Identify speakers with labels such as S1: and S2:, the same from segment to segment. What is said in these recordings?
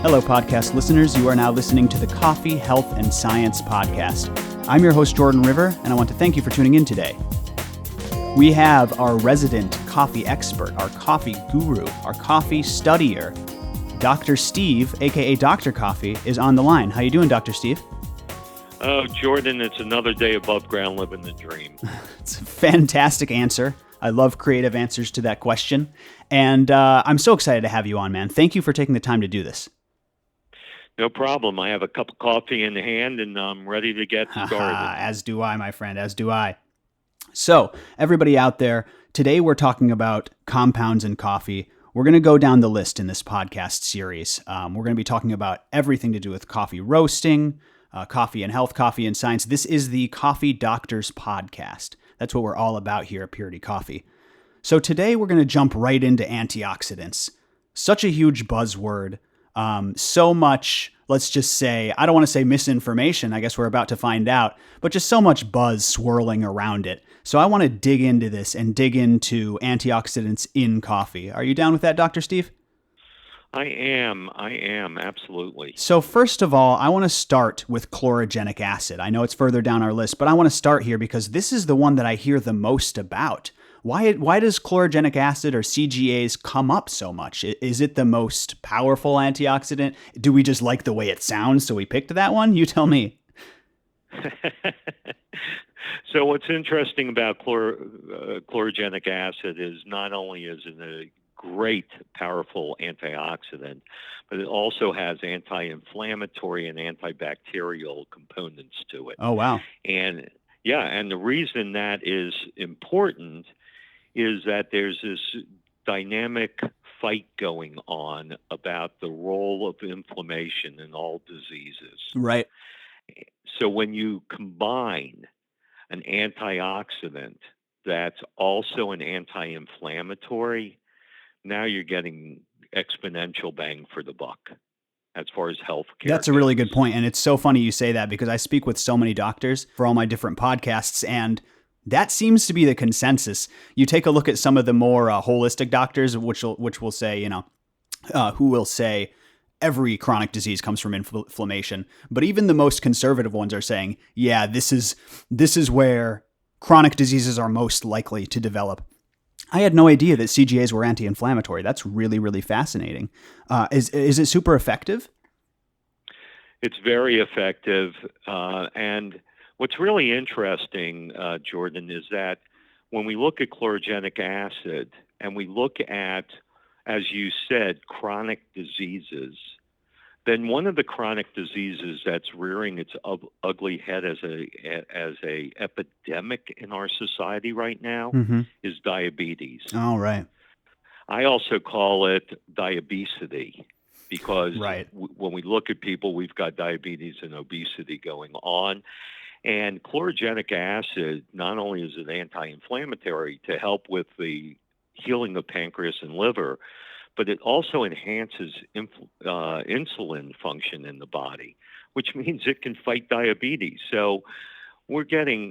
S1: Hello, podcast listeners. You are now listening to the Coffee, Health, and Science podcast. I'm your host, Jordan River, and I want to thank you for tuning in today. We have our resident coffee expert, our coffee guru, our coffee studier, Dr. Steve, aka Dr. Coffee, is on the line. How you doing, Dr. Steve?
S2: Oh, Jordan, it's another day above ground living the dream.
S1: It's a fantastic answer. I love creative answers to that question. And I'm so excited to have you on, man. Thank you for taking the time to do this.
S2: No problem. I have a cup of coffee in hand and I'm ready to get started.
S1: As do I, my friend, as do I. So, everybody out there, today we're talking about compounds in coffee. We're going to go down the list in this podcast series. We're going to be talking about everything to do with coffee roasting, coffee and health, coffee and science. This is the Coffee Doctors Podcast. That's what we're all about here at Purity Coffee. So today we're going to jump right into antioxidants. Such a huge buzzword. So much, let's just say, I don't want to say misinformation, I guess we're about to find out, but just so much buzz swirling around it. So I want to dig into this and dig into antioxidants in coffee. Are you down with that, Dr. Steve?
S2: I am, absolutely.
S1: So first of all, I want to start with chlorogenic acid. I know it's further down our list, but I want to start here because this is the one that I hear the most about. Why does chlorogenic acid or CGAs come up so much? Is it the most powerful antioxidant? Do we just like the way it sounds, so we picked that one? You tell me.
S2: So what's interesting about chlorogenic acid is not only is it a great, powerful antioxidant, but it also has anti-inflammatory and antibacterial components to it.
S1: Oh, wow.
S2: And the reason that is important is that there's this dynamic fight going on about the role of inflammation in all diseases.
S1: Right.
S2: So when you combine an antioxidant that's also an anti-inflammatory, now you're getting exponential bang for the buck as far as healthcare.
S1: That's a really good point. And it's so funny you say that because I speak with so many doctors for all my different podcasts, and that seems to be the consensus. You take a look at some of the more holistic doctors, which will say, who will say every chronic disease comes from inflammation. But even the most conservative ones are saying, yeah, this is where chronic diseases are most likely to develop. I had no idea that CGAs were anti-inflammatory. That's really, really fascinating. Is it super effective?
S2: It's very effective. And what's really interesting, Jordan, is that when we look at chlorogenic acid and we look at, as you said, chronic diseases, then one of the chronic diseases that's rearing its ugly head as a epidemic in our society right now is diabetes.
S1: Oh, right.
S2: I also call it diabesity because
S1: right.
S2: When we look at people, we've got diabetes and obesity going on. And chlorogenic acid, not only is it anti-inflammatory to help with the healing of pancreas and liver, but it also enhances insulin function in the body, which means it can fight diabetes. So we're getting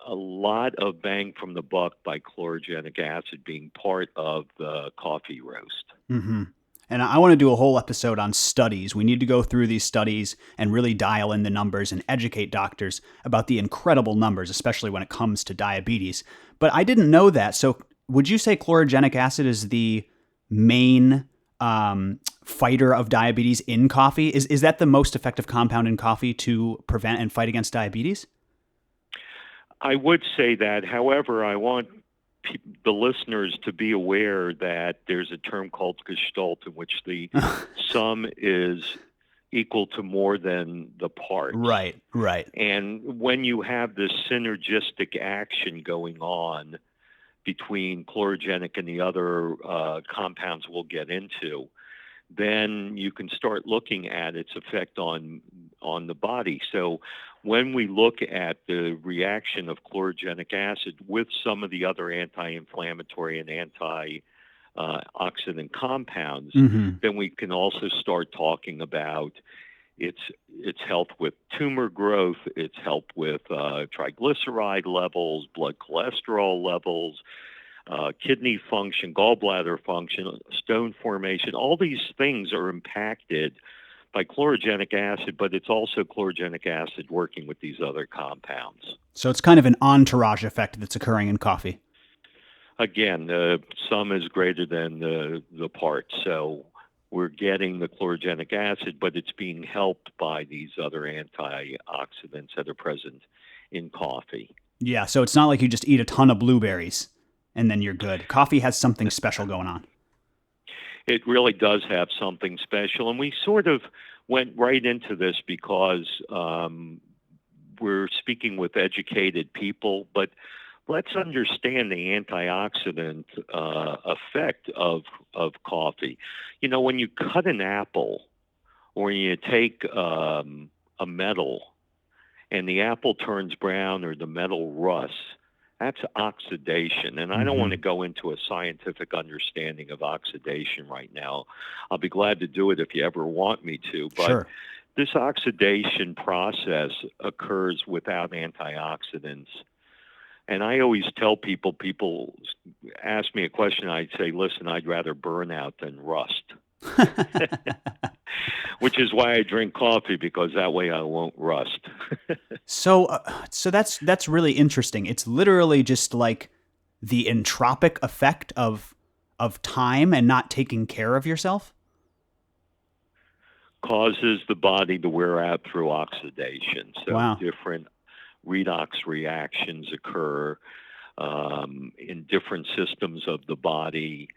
S2: a lot of bang from the buck by chlorogenic acid being part of the coffee roast.
S1: Mm-hmm. And I want to do a whole episode on studies. We need to go through these studies and really dial in the numbers and educate doctors about the incredible numbers, especially when it comes to diabetes. But I didn't know that. So would you say chlorogenic acid is the main fighter of diabetes in coffee? Is that the most effective compound in coffee to prevent and fight against diabetes?
S2: I would say that. However, I want the listeners to be aware that there's a term called Gestalt in which the sum is equal to more than the parts.
S1: Right.
S2: And when you have this synergistic action going on between chlorogenic and the other compounds we'll get into, then you can start looking at its effect on the body. So when we look at the reaction of chlorogenic acid with some of the other anti-inflammatory and anti-oxidant compounds, then we can also start talking about its help with tumor growth, its help with triglyceride levels, blood cholesterol levels, kidney function, gallbladder function, stone formation. All these things are impacted by chlorogenic acid, but it's also chlorogenic acid working with these other compounds.
S1: So it's kind of an entourage effect that's occurring in coffee.
S2: Again, the sum is greater than the parts. So we're getting the chlorogenic acid, but it's being helped by these other antioxidants that are present in coffee.
S1: Yeah, so it's not like you just eat a ton of blueberries and then you're good. Coffee has something special going on.
S2: It really does have something special. And we sort of went right into this because we're speaking with educated people, but let's understand the antioxidant effect of coffee. You know, when you cut an apple or you take a metal and the apple turns brown or the metal rusts, that's oxidation. And I don't want to go into a scientific understanding of oxidation right now. I'll be glad to do it if you ever want me to. But
S1: Sure.
S2: this oxidation process occurs without antioxidants. And I always tell people ask me a question, I'd say, listen, I'd rather burn out than rust. Which is why I drink coffee, because that way I won't rust.
S1: So that's really interesting. It's literally just like the entropic effect of time and not taking care of yourself.
S2: Causes the body to wear out through oxidation. So
S1: Wow.
S2: different redox reactions occur in different systems of the body,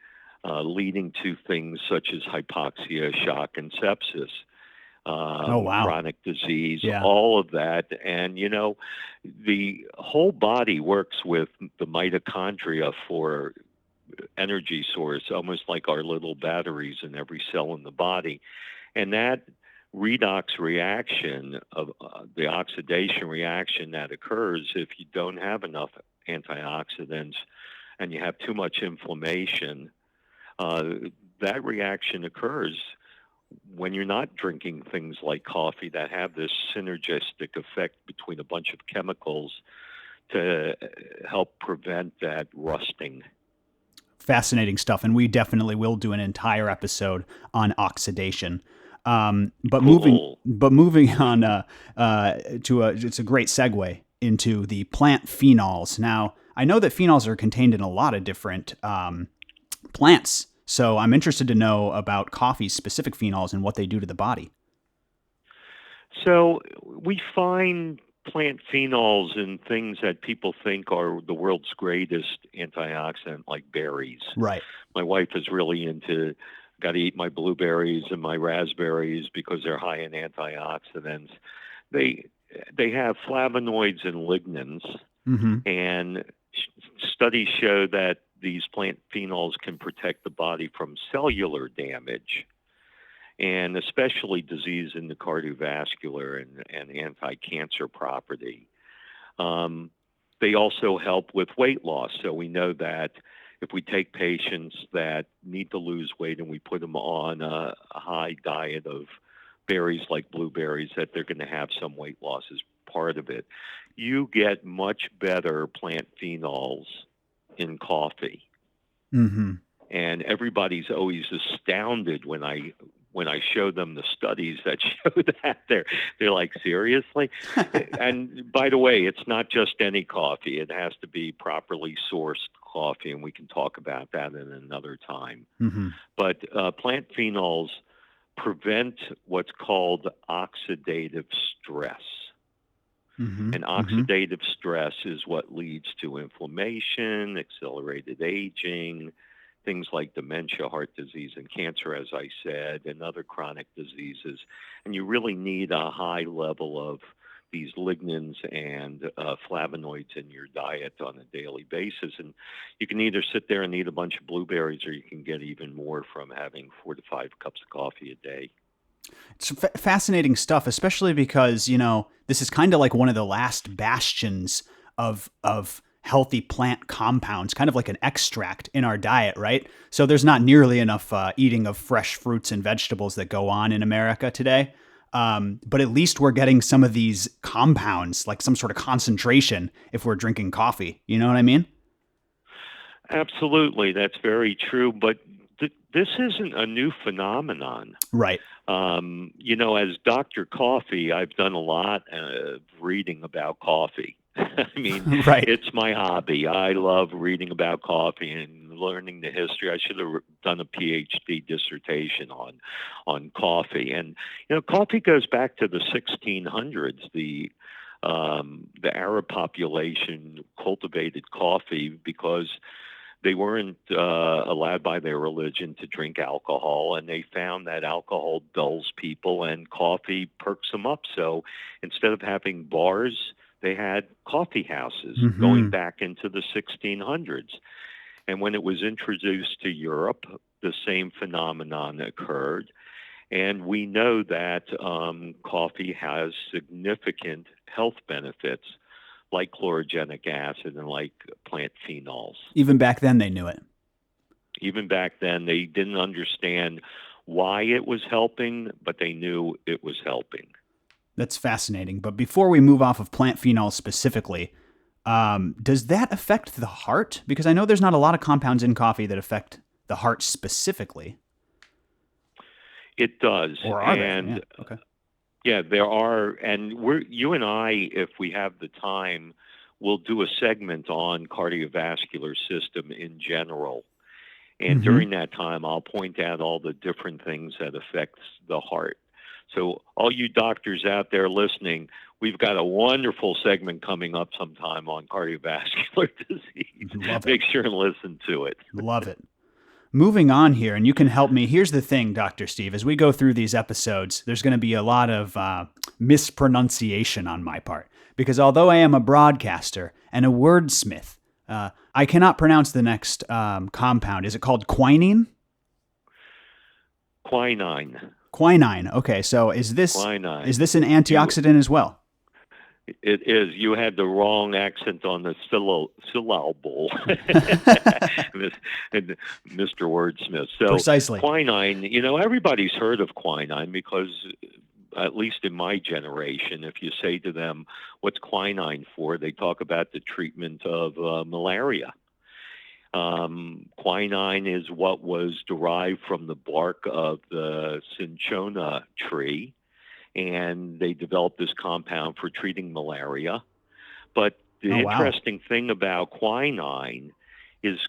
S2: leading to things such as hypoxia, shock, and sepsis,
S1: Oh, wow.
S2: chronic disease,
S1: Yeah.
S2: all of that. And, you know, the whole body works with the mitochondria for energy source, almost like our little batteries in every cell in the body. And that redox reaction of the oxidation reaction that occurs if you don't have enough antioxidants and you have too much inflammation, that reaction occurs when you're not drinking things like coffee that have this synergistic effect between a bunch of chemicals to help prevent that rusting.
S1: Fascinating stuff, and we definitely will do an entire episode on oxidation. But
S2: Cool.
S1: moving on it's a great segue into the plant phenols. Now, I know that phenols are contained in a lot of different plants, so I'm interested to know about coffee's specific phenols and what they do to the body.
S2: So we find plant phenols in things that people think are the world's greatest antioxidant, like berries.
S1: Right.
S2: My wife is really into got to eat my blueberries and my raspberries because they're high in antioxidants. They have flavonoids and lignans,
S1: Mm-hmm.
S2: and studies show that these plant phenols can protect the body from cellular damage, and especially disease in the cardiovascular and anti-cancer property. They also help with weight loss. So we know that if we take patients that need to lose weight and we put them on a high diet of berries like blueberries, that they're going to have some weight loss as part of it. You get much better plant phenols in coffee.
S1: Mm-hmm.
S2: And everybody's always astounded when I show them the studies that show that. They're like, seriously? And by the way, it's not just any coffee. It has to be properly sourced coffee, and we can talk about that in another time.
S1: Mm-hmm.
S2: But plant phenols prevent what's called oxidative stress.
S1: Mm-hmm.
S2: And oxidative stress is what leads to inflammation, accelerated aging, things like dementia, heart disease, and cancer, as I said, and other chronic diseases. And you really need a high level of these lignans and flavonoids in your diet on a daily basis. And you can either sit there and eat a bunch of blueberries, or you can get even more from having 4 to 5 cups of coffee a day.
S1: It's fascinating stuff, especially because, you know, this is kind of like one of the last bastions of healthy plant compounds, kind of like an extract in our diet, right? So there's not nearly enough eating of fresh fruits and vegetables that go on in America today. But at least we're getting some of these compounds, like some sort of concentration, if we're drinking coffee. You know what I mean?
S2: Absolutely, that's very true. But this isn't a new phenomenon.
S1: Right.
S2: As Dr. Coffee, I've done a lot of reading about coffee. I mean,
S1: Right.
S2: it's my hobby. I love reading about coffee and learning the history. I should have done a PhD dissertation on coffee. And coffee goes back to the 1600s. The Arab population cultivated coffee because they weren't allowed by their religion to drink alcohol, and they found that alcohol dulls people and coffee perks them up. So instead of having bars, they had coffee houses going back into the 1600s. And when it was introduced to Europe, the same phenomenon occurred. And we know that coffee has significant health benefits like chlorogenic acid and like plant phenols.
S1: Even back then, they knew it.
S2: Even back then, they didn't understand why it was helping, but they knew it was helping.
S1: That's fascinating. But before we move off of plant phenols specifically, does that affect the heart? Because I know there's not a lot of compounds in coffee that affect the heart specifically.
S2: It does.
S1: Or are they? Yeah. Okay.
S2: Yeah, there are, and you and I, if we have the time, will do a segment on cardiovascular system in general. And during that time, I'll point out all the different things that affects the heart. So all you doctors out there listening, we've got a wonderful segment coming up sometime on cardiovascular disease.
S1: Love it.
S2: Make sure and listen to it.
S1: Love it. Moving on here, and you can help me. Here's the thing, Dr. Steve. As we go through these episodes, there's going to be a lot of mispronunciation on my part. Because although I am a broadcaster and a wordsmith, I cannot pronounce the next compound. Is it called quinine?
S2: Quinine.
S1: Quinine. Okay, so is this an antioxidant as well?
S2: It is. You had the wrong accent on the syllable, Mr. Wordsmith. So
S1: precisely.
S2: Quinine, everybody's heard of quinine because, at least in my generation, if you say to them, what's quinine for? They talk about the treatment of malaria. Quinine is what was derived from the bark of the cinchona tree, and they developed this compound for treating malaria. But the interesting thing about quinine is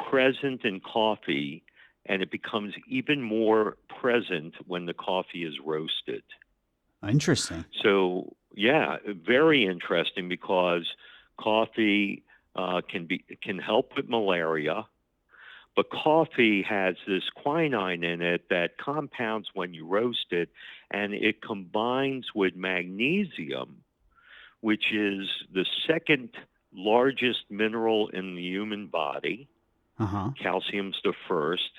S2: present in coffee, and it becomes even more present when the coffee is roasted.
S1: Interesting.
S2: So, yeah, very interesting because coffee can help with malaria, but coffee has this quinine in it that compounds when you roast it, and it combines with magnesium, which is the second largest mineral in the human body. Calcium's the first,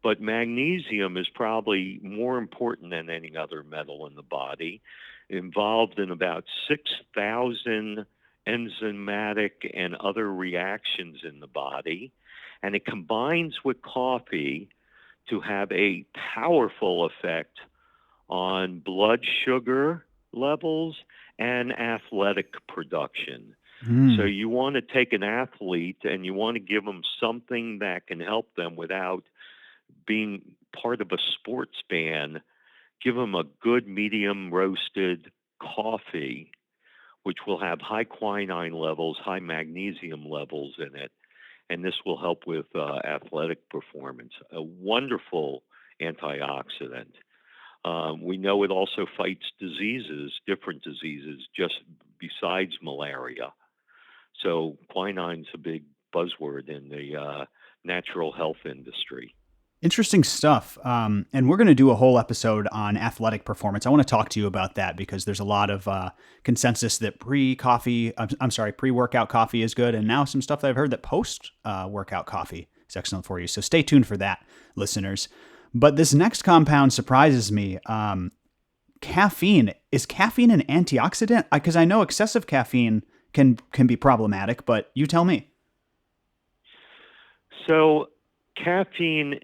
S2: but magnesium is probably more important than any other metal in the body, involved in about 6,000 enzymatic and other reactions in the body. And it combines with coffee to have a powerful effect on blood sugar levels and athletic production. So you want to take an athlete and you want to give them something that can help them without being part of a sports band. Give them a good medium roasted coffee, which will have high quinine levels, high magnesium levels in it. And this will help with athletic performance. A wonderful antioxidant. We know it also fights different diseases, just besides malaria. So quinine's a big buzzword in the natural health industry.
S1: Interesting stuff. And we're going to do a whole episode on athletic performance. I want to talk to you about that because there's a lot of consensus that pre-workout coffee is good. And now some stuff that I've heard that post-workout coffee is excellent for you. So stay tuned for that, listeners. But this next compound surprises me. Caffeine. Is caffeine an antioxidant? Because I know excessive caffeine can be problematic, but you tell me.
S2: So caffeine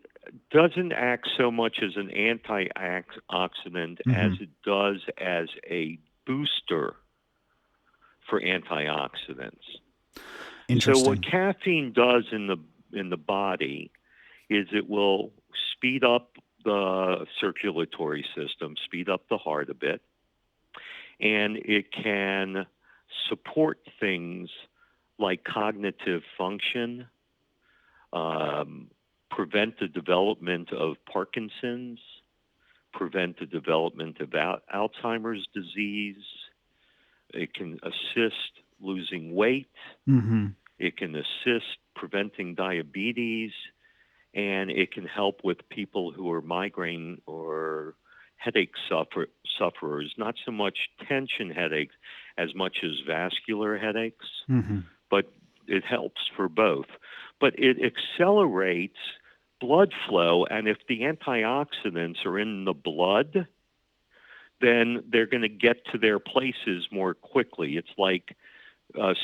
S2: doesn't act so much as an antioxidant as it does as a booster for antioxidants. So what
S1: Interesting.
S2: caffeine does in the body is it will speed up the circulatory system, speed up the heart a bit, and it can support things like cognitive function, um, prevent the development of Parkinson's, prevent the development of Alzheimer's disease. It can assist losing weight.
S1: Mm-hmm.
S2: It can assist preventing diabetes, and it can help with people who are migraine or headache sufferers, not so much tension headaches as much as vascular headaches,
S1: Mm-hmm.
S2: but it helps for both. But it accelerates blood flow, and if the antioxidants are in the blood, then they're going to get to their places more quickly. It's like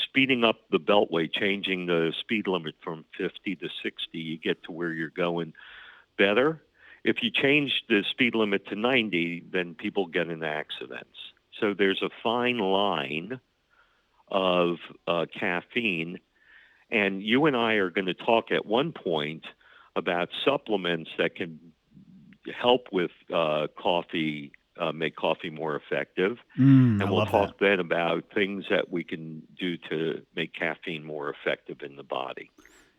S2: speeding up the beltway, changing the speed limit from 50 to 60, you get to where you're going better. If you change the speed limit to 90, then people get in accidents. So there's a fine line of caffeine. And you and I are going to talk at one point about supplements that can help with coffee, make coffee more effective.
S1: I
S2: And we'll
S1: love that.
S2: talk then about things that we can do to make caffeine more effective in the body.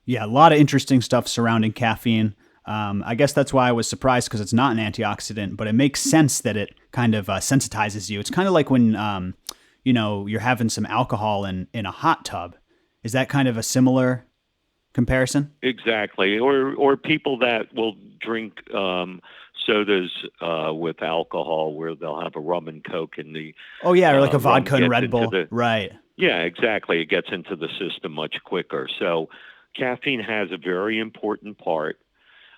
S1: Yeah, a lot of interesting stuff surrounding caffeine. I guess that's why I was surprised because it's not an antioxidant, but it makes sense that it kind of sensitizes you. It's kind of like when, you're having some alcohol in a hot tub. Is that kind of a similar comparison?
S2: Exactly. Or people that will drink sodas with alcohol where they'll have a rum and coke and the
S1: Oh yeah, or like a
S2: rum
S1: vodka and
S2: gets
S1: Red
S2: into
S1: Bull.
S2: the
S1: Right.
S2: yeah, exactly. It gets into the system much quicker. So caffeine has a very important part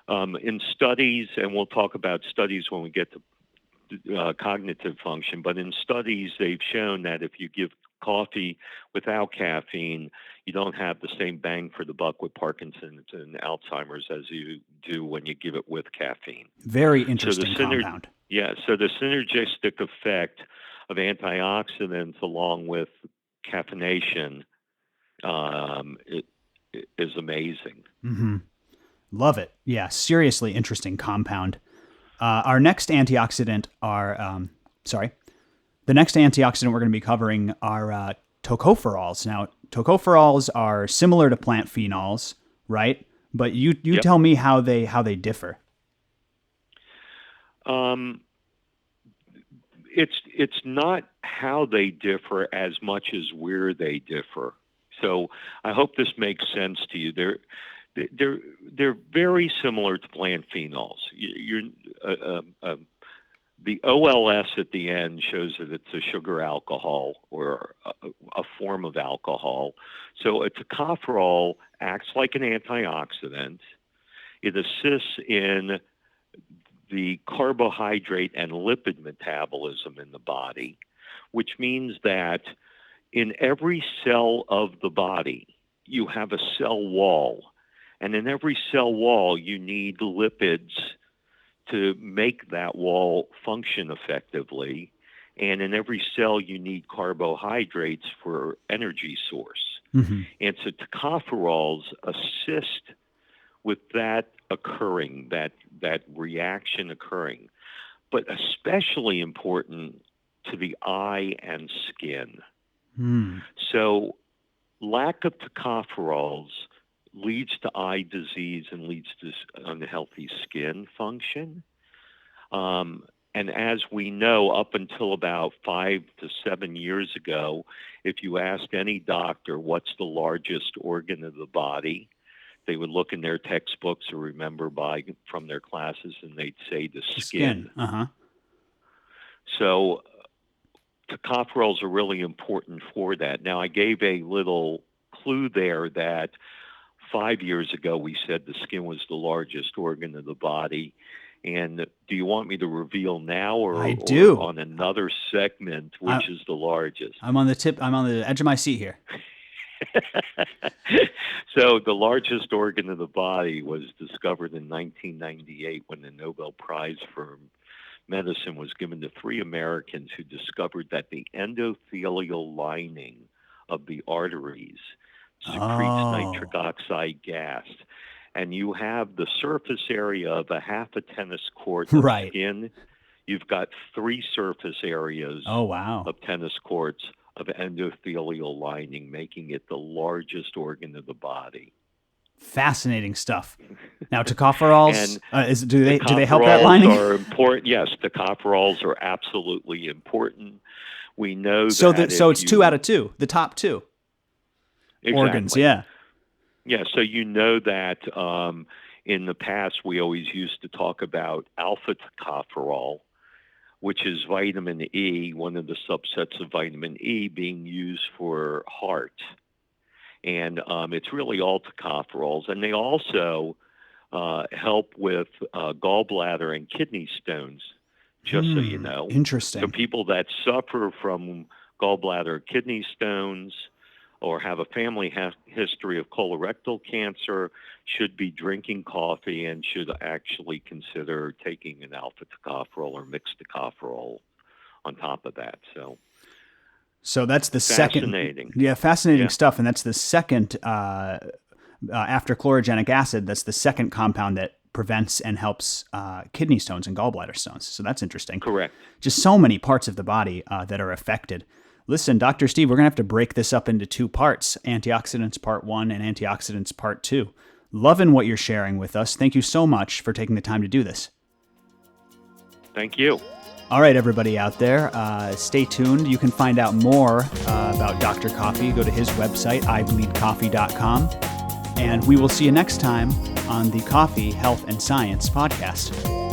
S2: in studies, and we'll talk about studies when we get to cognitive function. But in studies, they've shown that if you give coffee without caffeine, you don't have the same bang for the buck with Parkinson's and Alzheimer's as you do when you give it with caffeine.
S1: Very
S2: So the
S1: interesting compound.
S2: so the synergistic effect of antioxidants along with caffeination um, it, is amazing.
S1: Mm-hmm. Love it. Yeah, seriously interesting compound. Our next antioxidant are, sorry, the next antioxidant we're going to be covering are tocopherols. Now, tocopherols are similar to plant phenols, right? But you
S2: Yep.
S1: tell me how they differ.
S2: Um, it's not how they differ as much as where they differ. So I hope this makes sense to you. They're very similar to plant phenols. The OLS at the end shows that it's a sugar alcohol or a form of alcohol. So a tocopherol acts like an antioxidant. It assists in the carbohydrate and lipid metabolism in the body, which means that in every cell of the body, you have a cell wall. And in every cell wall, you need lipids to make that wall function effectively. And in every cell, you need carbohydrates for energy source.
S1: Mm-hmm.
S2: And so tocopherols assist with that occurring, that reaction occurring, but especially important to the eye and skin.
S1: Mm.
S2: So lack of tocopherols leads to eye disease and leads to unhealthy skin function. And as we know, up until about 5 to 7 years ago, if you asked any doctor what's the largest organ of the body, they would look in their textbooks or remember from their classes, and they'd say the
S1: The
S2: skin.
S1: skin. Uh-huh.
S2: So tocopherols are really important for that. Now, I gave a little clue there that 5 years ago we said the skin was the largest organ of the body. And do you want me to reveal now
S1: I
S2: or
S1: do.
S2: on another segment
S1: I,
S2: which is the largest?
S1: I'm on the edge of my seat here.
S2: So the largest organ of the body was discovered in 1998 when the Nobel Prize for Medicine was given to three Americans who discovered that the endothelial lining of the arteries secretes
S1: Oh,
S2: nitric oxide gas. And you have the surface area of a half a tennis court of
S1: right.
S2: skin. You've got 3 surface areas
S1: Oh, wow.
S2: of tennis courts of endothelial lining, making it the largest organ of the body.
S1: Fascinating stuff. Now, tocopherols,
S2: And
S1: do they help that
S2: tocopherols
S1: lining?
S2: are important. Yes, tocopherols are absolutely important. We know
S1: So
S2: that
S1: so
S2: if
S1: it's 2 out
S2: you
S1: of 2, the top 2 organs.
S2: exactly,
S1: Yeah.
S2: yeah. So you know that in the past we always used to talk about alpha tocopherol, which is vitamin E, one of the subsets of vitamin E being used for heart. And it's really all tocopherols. And they also help with gallbladder and kidney stones, just so you know. So
S1: Interesting.
S2: people that suffer from gallbladder kidney stones or have a family history of colorectal cancer should be drinking coffee and should actually consider taking an alpha tocopherol or mixed tocopherol on top of that.
S1: So that's the
S2: Fascinating.
S1: second. Yeah, fascinating
S2: Yeah,
S1: stuff. And that's the second, after chlorogenic acid, that's the second compound that prevents and helps kidney stones and gallbladder stones. So that's interesting.
S2: correct.
S1: Just so many parts of the body that are affected. Listen, Dr. Steve, we're going to have to break this up into 2 parts, antioxidants part 1 and antioxidants part 2. Loving what you're sharing with us. Thank you so much for taking the time to do this.
S2: Thank you.
S1: All right, everybody out there, stay tuned. You can find out more about Dr. Coffee. Go to his website, ibleedcoffee.com. And we will see you next time on the Coffee, Health, and Science podcast.